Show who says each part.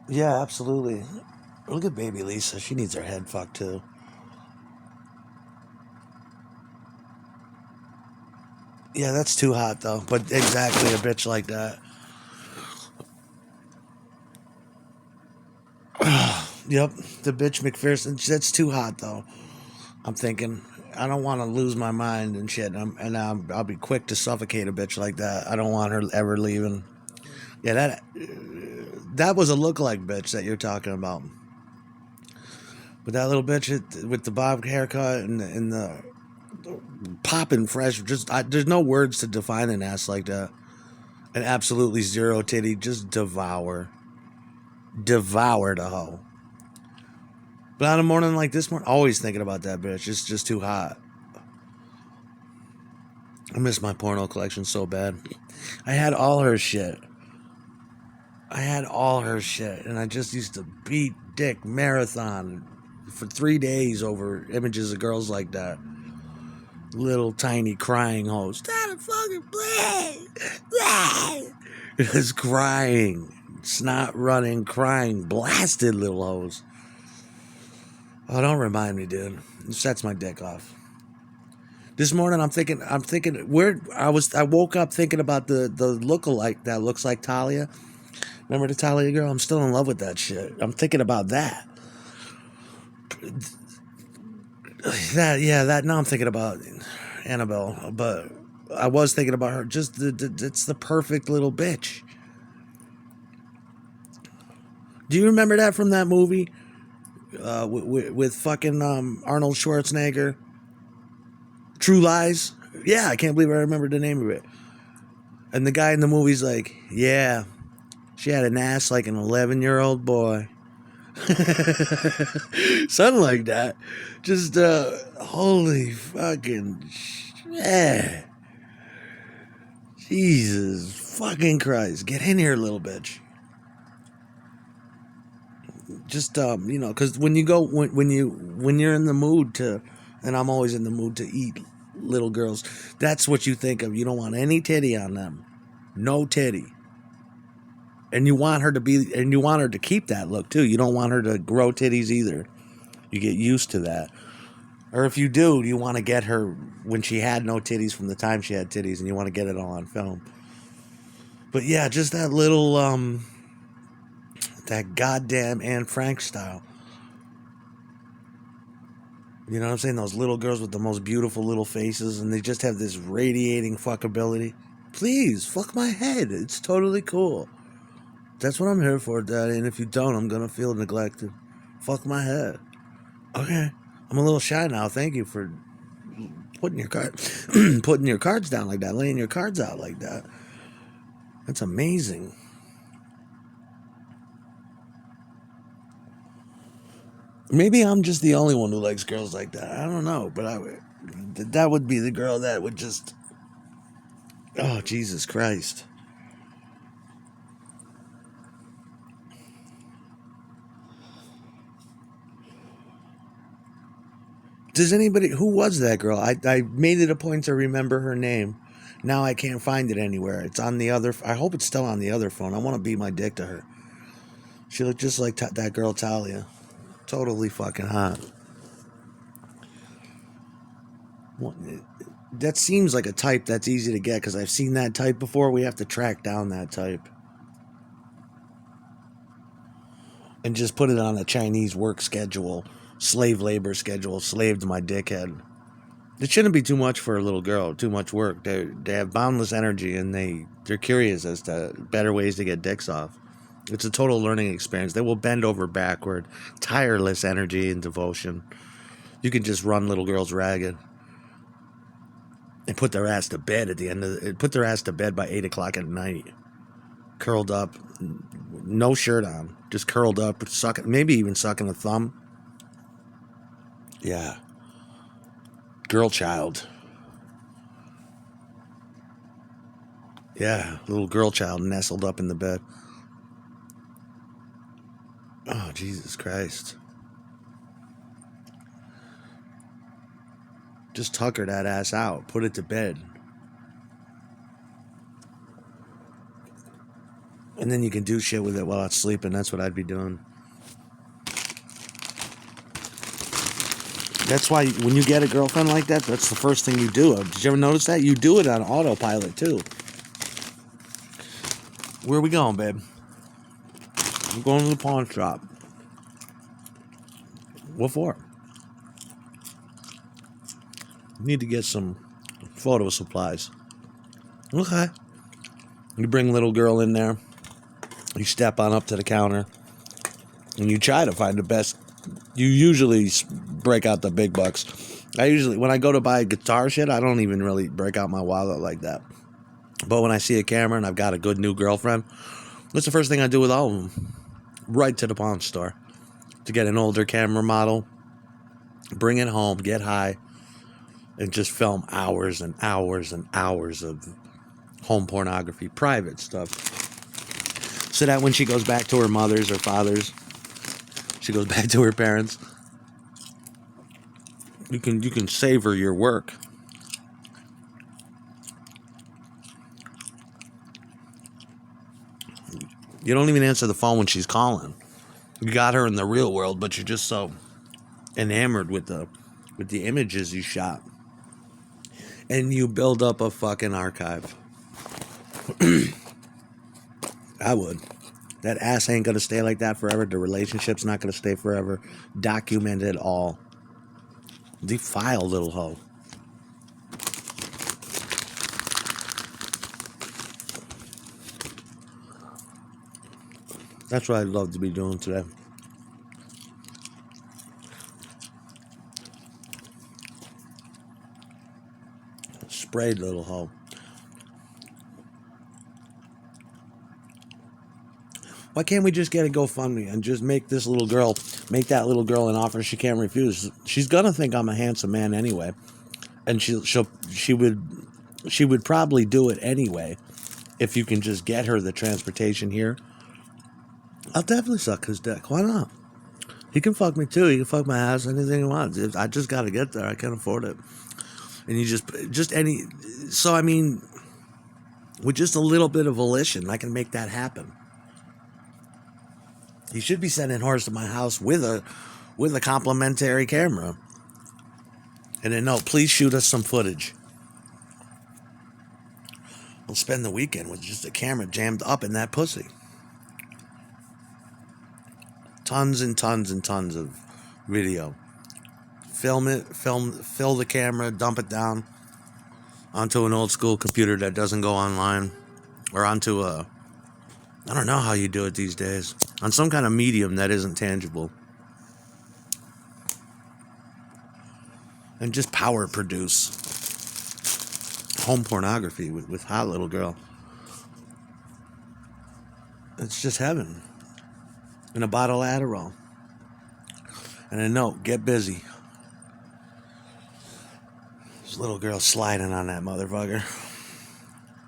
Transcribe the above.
Speaker 1: Yeah, absolutely. Look at baby Lisa. She needs her head fucked too. Yeah, that's too hot though. But exactly a bitch like that. Yep, the bitch McPherson. That's too hot though. I'm thinking. I don't want to lose my mind and shit. I'll be quick to suffocate a bitch like that. I don't want her ever leaving. Yeah, that was a lookalike bitch that you're talking about. But that little bitch with the bob haircut and the popping fresh, there's no words to define an ass like that. And absolutely zero titty, just devour the hoe. But on a morning like this one, always thinking about that bitch. It's just too hot. I miss my porno collection so bad. I had all her shit. I had all her shit, and I just used to beat dick marathon for 3 days over images of girls like that. Little tiny crying hoes. Stop fucking playing. Just crying. Snot running, crying, blasted little hoes. Oh, don't remind me, dude. It sets my dick off. This morning I'm thinking where I woke up thinking about the lookalike that looks like Talia. Remember the Talia girl? I'm still in love with that shit. I'm thinking about that. That now I'm thinking about Annabelle, but I was thinking about her. Just it's the perfect little bitch. Do you remember that from that movie with fucking Arnold Schwarzenegger? True Lies. Yeah, I can't believe I remember the name of it. And the guy in the movie's like, yeah, she had an ass like an 11-year-old boy. Something like that. Just holy fucking yeah. Jesus fucking Christ. Get in here, little bitch. Just because when you go when you're in the mood to, and I'm always in the mood to eat little girls, that's what you think of. You don't want any titty on them. No titty. And you want her to keep that look too. You don't want her to grow titties either. You get used to that. Or if you do, you want to get her when she had no titties from the time she had titties, and you want to get it all on film. But yeah, just that little that goddamn Anne Frank style. You know what I'm saying? Those little girls with the most beautiful little faces, and they just have this radiating fuckability. Please, fuck my head. It's totally cool. That's what I'm here for, Daddy. And if you don't, I'm gonna feel neglected. Fuck my head. Okay. I'm a little shy now. Thank you for putting your card, putting your cards down like that, laying your cards out like that. That's amazing. Maybe I'm just the only one who likes girls like that. I don't know, but that would be the girl that would just. Oh, Jesus Christ. Does anybody. Who was that girl? I made it a point to remember her name. Now I can't find it anywhere. It's on the other. I hope it's still on the other phone. I want to beat my dick to her. She looked just like that girl Talia. Totally fucking hot. That seems like a type that's easy to get because I've seen that type before. We have to track down that type and just put it on a Chinese work schedule, slave labor schedule, slave to my dickhead. It shouldn't be too much for a little girl, too much work. They have boundless energy and they're curious as to better ways to get dicks off. It's a total learning experience. They will bend over backward, tireless energy and devotion. You can just run little girls ragged and put their ass to bed at the end of put their ass to bed by 8 o'clock at night, curled up, no shirt on, just curled up, sucking, maybe even sucking a thumb. Yeah, girl child. Yeah, little girl child nestled up in the bed. Oh, Jesus Christ. Just tucker that ass out. Put it to bed. And then you can do shit with it while it's sleeping. That's what I'd be doing. That's why when you get a girlfriend like that, that's the first thing you do. Did you ever notice that? You do it on autopilot, too. Where are we going, babe? I'm going to the pawn shop. What for? Need to get some photo supplies. Okay. You bring little girl in there. You step on up to the counter. And you try to find the best. You usually break out the big bucks. When I go to buy guitar shit, I don't even really break out my wallet like that. But when I see a camera and I've got a good new girlfriend, what's the first thing I do with all of them? Right to the pawn store to get an older camera model, bring it home, get high, and just film hours and hours and hours of home pornography, private stuff. So that when she goes back to her mother's or father's, she goes back to her parents, you can savor your work. You don't even answer the phone when she's calling. You got her in the real world, but you're just so enamored with the images you shot. And you build up a fucking archive. I would. That ass ain't gonna stay like that forever. The relationship's not gonna stay forever. Document it all. Defile, little hoe. That's what I'd love to be doing today. Sprayed, little hoe. Why can't we just get a GoFundMe and just make that little girl an offer she can't refuse? She's gonna think I'm a handsome man anyway, and she would probably do it anyway if you can just get her the transportation here. I'll definitely suck his dick. Why not? He can fuck me too. He can fuck my ass, anything he wants. I just got to get there. I can't afford it. And you just any. So I mean, with just a little bit of volition, I can make that happen. He should be sending horse to my house with a complimentary camera. And then, no, please shoot us some footage. We'll spend the weekend with just a camera jammed up in that pussy. Tons and tons and tons of video. Fill the camera, dump it down onto an old school computer that doesn't go online, or onto I don't know how you do it these days, on some kind of medium that isn't tangible. And just power produce home pornography with hot little girl. It's just heaven. And a bottle of Adderall. And a note, get busy. This little girl sliding on that motherfucker.